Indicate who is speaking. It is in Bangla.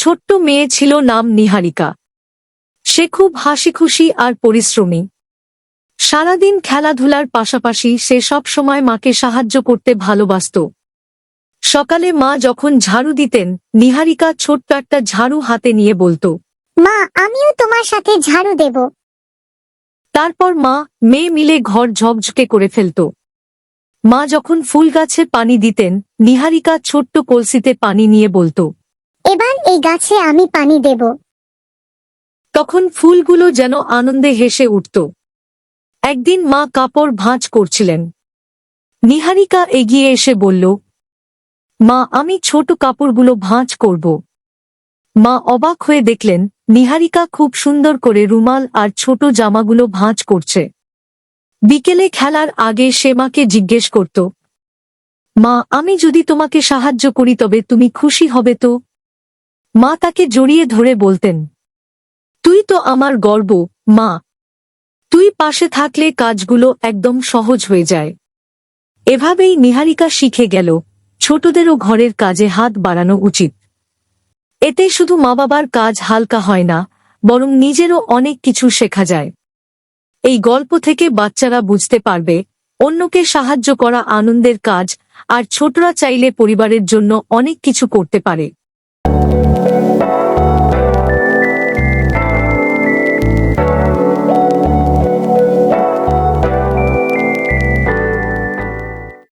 Speaker 1: ছোট্ট মেয়ে ছিল, নাম নিহারিকা। সে খুব হাসিখুশি আর পরিশ্রমী। সারাদিন খেলাধুলার পাশাপাশি সে সব সময় মাকে সাহায্য করতে ভালোবাসত। সকালে মা যখন ঝাড়ু দিতেন, নিহারিকা ছোট্ট একটা ঝাড়ু হাতে নিয়ে বলতো,
Speaker 2: মা, আমিও তোমার সাথে ঝাড়ু দেব।
Speaker 1: তারপর মা মেয়ে মিলে ঘর ঝকঝকে করে ফেলত। মা যখন ফুল গাছে পানি দিতেন, নিহারিকা ছোট্ট কলসিতে পানি নিয়ে বলতো,
Speaker 2: এবার এই গাছে আমি পানি দেব।
Speaker 1: তখন ফুলগুলো যেন আনন্দে হেসে উঠত। একদিন মা কাপড় ভাঁজ করছিলেন। নিহারিকা এগিয়ে এসে বলল, মা, আমি ছোট কাপড়গুলো ভাঁজ করব। মা অবাক হয়ে দেখলেন নিহারিকা খুব সুন্দর করে রুমাল আর ছোট জামাগুলো ভাঁজ করছে। বিকেলে খেলার আগে সে মাকে জিজ্ঞেস করত, মা, আমি যদি তোমাকে সাহায্য করি তবে তুমি খুশি হবে তো? মা তাকে জড়িয়ে ধরে বলতেন, তুই তো আমার গর্ব মা। তুই পাশে থাকলে কাজগুলো একদম সহজ হয়ে যায়। এভাবেই নিহারিকা শিখে গেল ছোটদেরও ঘরের কাজে হাত বাড়ানো উচিত। এতে শুধু মা বাবার কাজ হালকা হয় না, বরং নিজেরও অনেক কিছু শেখা যায়। এই গল্প থেকে বাচ্চারা বুঝতে পারবে অন্যকে সাহায্য করা আনন্দের কাজ, আর ছোটরা চাইলে পরিবারের জন্য অনেক কিছু করতে পারে।